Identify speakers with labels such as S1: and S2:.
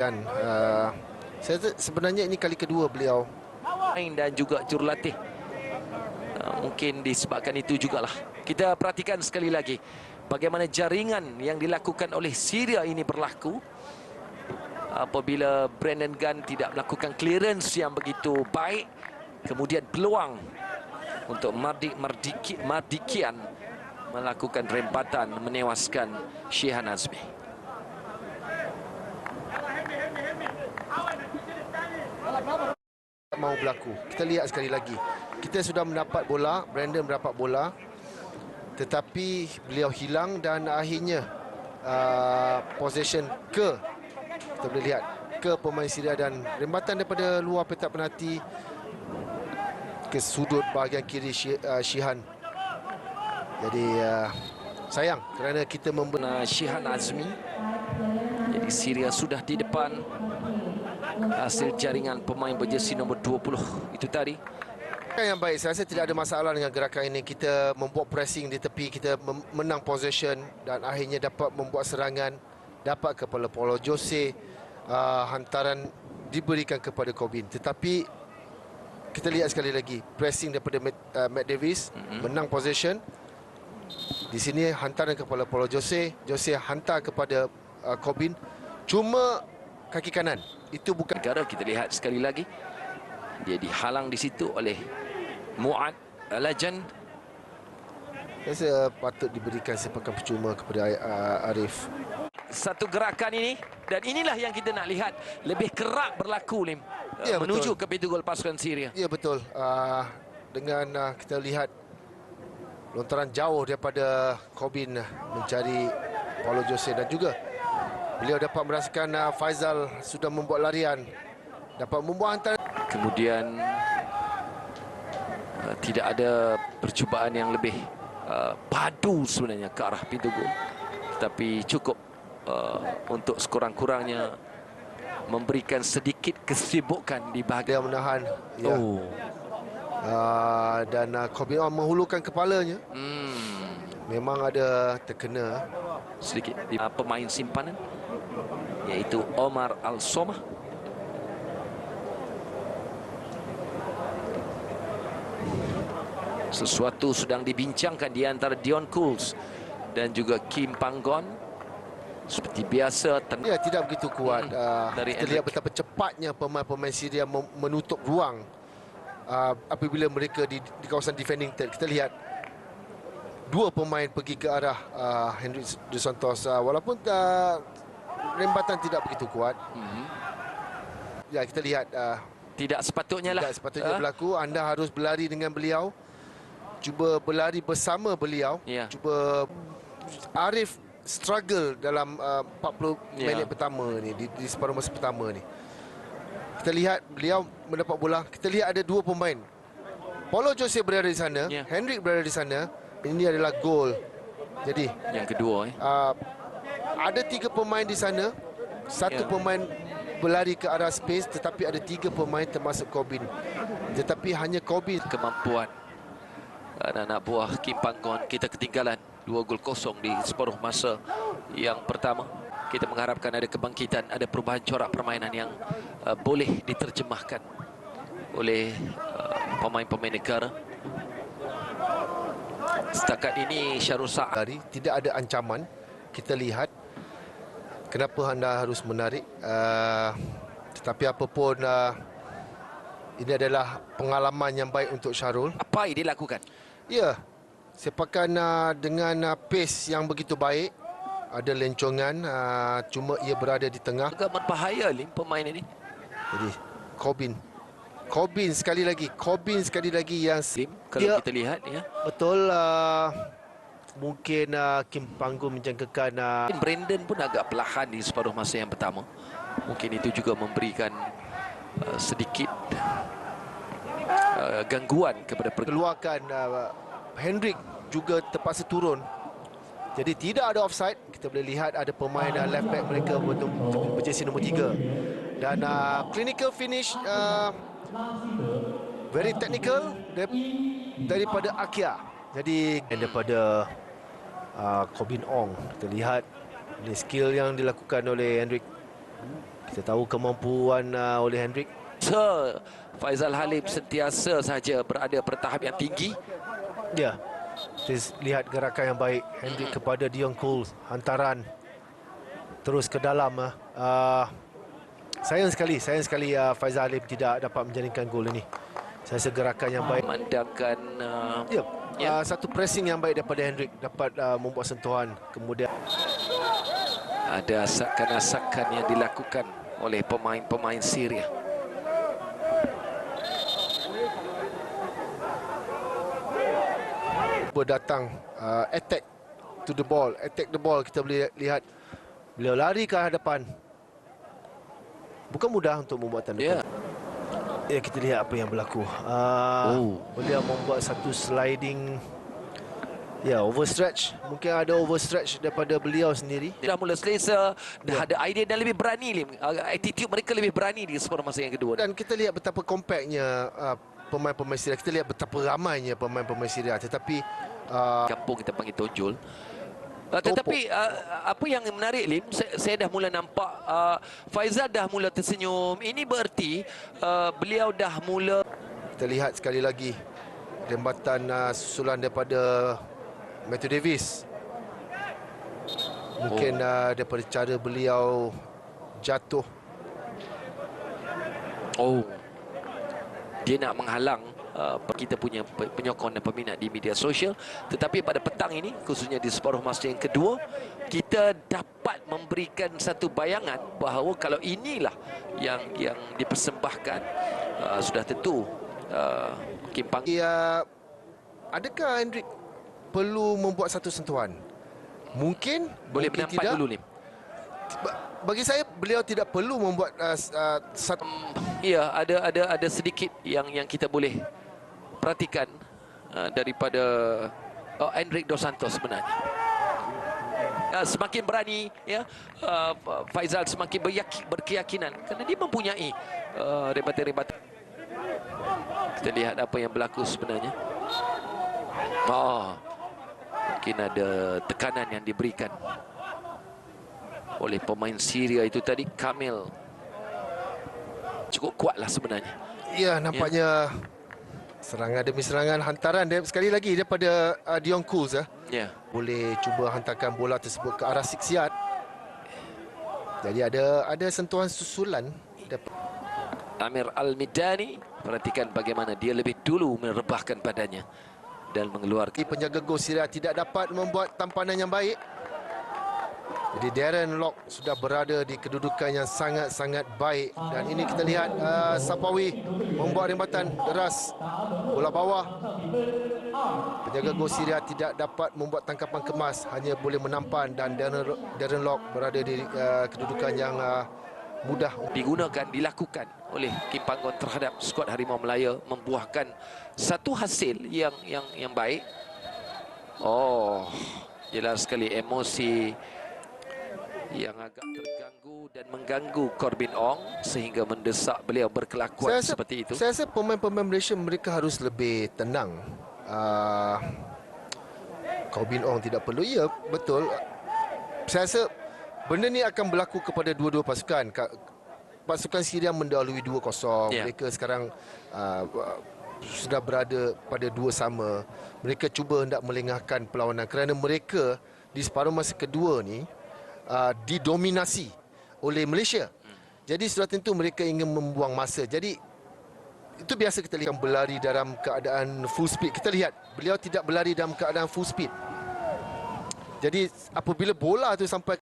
S1: Dan sebenarnya ini kali kedua beliau
S2: main dan juga jurulatih. Mungkin disebabkan itu jugalah. Kita perhatikan sekali lagi bagaimana jaringan yang dilakukan oleh Syria ini berlaku apabila Brandon Gunn tidak melakukan clearance yang begitu baik. Kemudian peluang untuk Mardikian melakukan rempatan menewaskan Shihan Azmi.
S1: mau berlaku. Kita lihat sekali lagi. Kita sudah mendapat bola, Brandon mendapat bola, tetapi beliau hilang dan akhirnya possession kita boleh lihat ke pemain Syria dan rembatan daripada luar petak penalti ke sudut bahagian kiri Shihan. Jadi sayang kerana kita memberi
S2: Shihan Azmi. Jadi Syria sudah di depan. Hasil jaringan pemain berjersey nombor 20 itu tadi.
S1: Yang baik, saya rasa tidak ada masalah dengan gerakan ini. Kita membuat pressing di tepi, kita menang possession dan akhirnya dapat membuat serangan, dapat kepada Paulo Jose, hantaran diberikan kepada Corbin. Tetapi kita lihat sekali lagi pressing daripada Matt Davis, menang possession. Di sini hantaran kepada Paulo Jose, Jose hantar kepada Corbin, cuma kaki kanan. Itu bukan
S2: negara. Kita lihat sekali lagi, dia dihalang di situ oleh Muad Alajan.
S1: Saya patut diberikan sepakan percuma kepada Arif.
S2: Satu gerakan ini, dan inilah yang kita nak lihat, lebih kerap berlaku Lim,
S1: ya,
S2: menuju
S1: betul.
S2: ke pintu gol pasukan Syria.
S1: Ya betul. Dengan kita lihat lontaran jauh daripada Corbin mencari Paulo Jose dan juga beliau dapat merasakan Faizal sudah membuat larian, dapat membuat hantaran.
S2: Kemudian tidak ada percubaan yang lebih padu sebenarnya ke arah pintu gol, tetapi cukup untuk sekurang-kurangnya memberikan sedikit kesibukan di bahagian
S1: menahan. Ya. Dan Corbin menghulurkan kepalanya. Memang ada terkena
S2: sedikit di pemain simpanan, yaitu Omar Al-Somah. Sesuatu sedang dibincangkan di antara Dion Cools dan juga Kim Panggon. Seperti biasa,
S1: ya, tidak begitu kuat.
S2: Dari
S1: kita lihat betapa cepatnya pemain-pemain Syria menutup ruang apabila mereka di kawasan defending third. Kita lihat dua pemain pergi ke arah Henry Dos Santos, walaupun rembatan tidak begitu kuat. Ya, kita lihat
S2: tidak sepatutnya lah.
S1: Tidak sepatutnya berlaku. Anda harus berlari dengan beliau, cuba berlari bersama beliau. Cuba Arif struggle dalam 40 minit pertama ni, di separuh masa pertama ni. Kita lihat beliau mendapat bola. Kita lihat ada dua pemain. Paulo Jose berada di sana, Hendrik berada di sana. Ini adalah gol. Jadi
S2: yang kedua,
S1: ada tiga pemain di sana. Satu pemain berlari ke arah space, tetapi ada tiga pemain termasuk Corbin. Tetapi hanya Corbin
S2: kemampuan anak buah Kim Panggon. Kita ketinggalan 2-0 di separuh masa yang pertama. Kita mengharapkan ada kebangkitan, ada perubahan corak permainan yang boleh diterjemahkan oleh pemain-pemain negara. Setakat ini Syarul Sa'ad
S1: tidak ada ancaman. Kita lihat kenapa anda harus menarik, tetapi apapun ini adalah pengalaman yang baik untuk Syarul.
S2: Apa yang dilakukan?
S1: Ya, sepakan dengan pace yang begitu baik. Ada lencongan, cuma ia berada di tengah.
S2: Agak berbahaya Lim pemain ini.
S1: Jadi Corbin sekali lagi yang
S2: kalau kita lihat, ya
S1: betul. Mungkin Kim Panggon menjangkakan
S2: Brandon pun agak perlahan di separuh masa yang pertama. Mungkin itu juga memberikan sedikit gangguan kepada
S1: keluarkan. Hendrik juga terpaksa turun. Jadi tidak ada offside. Kita boleh lihat ada pemain left back mereka berjersey nombor 3. Dan clinical finish, very technical daripada Akia. Jadi daripada Corbin Ong. Kita lihat ini skill yang dilakukan oleh Hendrik. Kita tahu kemampuan oleh Hendrik.
S2: Faizal Halim sentiasa saja berada pada tahap yang tinggi.
S1: Ya, kita lihat gerakan yang baik Hendrik kepada Dion Cole, hantaran terus ke dalam. Sayang sekali Faizal Halim tidak dapat menjaringkan gol ini. Saya rasa gerakan yang baik.
S2: Memandangkan
S1: satu pressing yang baik daripada Hendrik, dapat membuat sentuhan. Kemudian
S2: ada asakan-asakan yang dilakukan oleh pemain-pemain Syria.
S1: Berdatang attack to the ball, attack the ball. Kita boleh lihat beliau lari ke hadapan. Bukan mudah untuk membuat tanda
S2: Ya.
S1: Ya, kita lihat apa yang berlaku. Beliau membuat satu sliding, overstretch. Mungkin ada overstretch daripada beliau sendiri.
S2: Dah mula selesa, dah ada idea dan lebih berani, Lim. Attitude mereka lebih berani di separuh masa yang kedua.
S1: Dan kita lihat betapa compactnya pemain-pemain Syria. Kita lihat betapa ramainya pemain-pemain Syria. Tetapi
S2: Kampung kita panggil tonjol. Tetapi apa yang menarik, Lim, saya dah mula nampak Faizal dah mula tersenyum. Ini bererti beliau dah mula.
S1: kita lihat sekali lagi rembatan susulan daripada Matthew Davis. Mungkin daripada cara beliau jatuh.
S2: Dia nak menghalang kita punya penyokong dan peminat di media sosial. Tetapi pada petang ini, khususnya di separuh masa yang kedua, kita dapat memberikan satu bayangan bahawa kalau inilah yang dipersembahkan, sudah tentu Kim Pang.
S1: Adakah Hendrik perlu membuat satu sentuhan? Mungkin
S2: Boleh
S1: mungkin
S2: menampak
S1: tidak.
S2: dulu, Lim.
S1: Bagi saya beliau tidak perlu membuat satu.
S2: Ya, ada sedikit yang kita boleh perhatikan daripada Hendrik Dos Santos sebenarnya. Semakin berani, Faizal semakin berkeyakinan kerana dia mempunyai rebatan-rebatan. Kita lihat apa yang berlaku sebenarnya. Mungkin ada tekanan yang diberikan oleh pemain Syria itu tadi. Kamil cukup kuatlah sebenarnya.
S1: Ya, nampaknya serangan demi serangan, hantaran sekali lagi daripada Dion Cole. Boleh cuba hantarkan bola tersebut ke arah Siksiat. Jadi ada sentuhan susulan.
S2: Amir Al-Midani, perhatikan bagaimana dia lebih dulu merebahkan badannya dan mengeluarkan.
S1: Penjaga gol Syria tidak dapat membuat tampanan yang baik. Jadi Darren Lock sudah berada di kedudukan yang sangat-sangat baik. Dan ini kita lihat Sapawi membuat rembatan deras bola bawah. Penjaga gol Syria tidak dapat membuat tangkapan kemas, hanya boleh menampan. Dan Darren Lock berada di kedudukan yang mudah.
S2: Dilakukan oleh Kim Panggon terhadap skuad Harimau Melaya, membuahkan satu hasil yang baik. Jelas sekali emosi yang agak terganggu dan mengganggu Corbin Ong sehingga mendesak beliau berkelakuan seperti itu.
S1: Saya rasa pemain-pemain Malaysia mereka harus lebih tenang. Corbin Ong tidak perlu. Ya, betul. Saya rasa benda ni akan berlaku kepada dua-dua pasukan. Pasukan Syria mendahului 2-0. Mereka sekarang sudah berada pada 2 sama. Mereka cuba hendak melengahkan perlawanan kerana mereka di separuh masa kedua ni didominasi oleh Malaysia. Jadi sudah tentu mereka ingin membuang masa. Jadi itu biasa kita lihat berlari dalam keadaan full speed. Kita lihat beliau tidak berlari dalam keadaan full speed. Jadi apabila bola tu sampai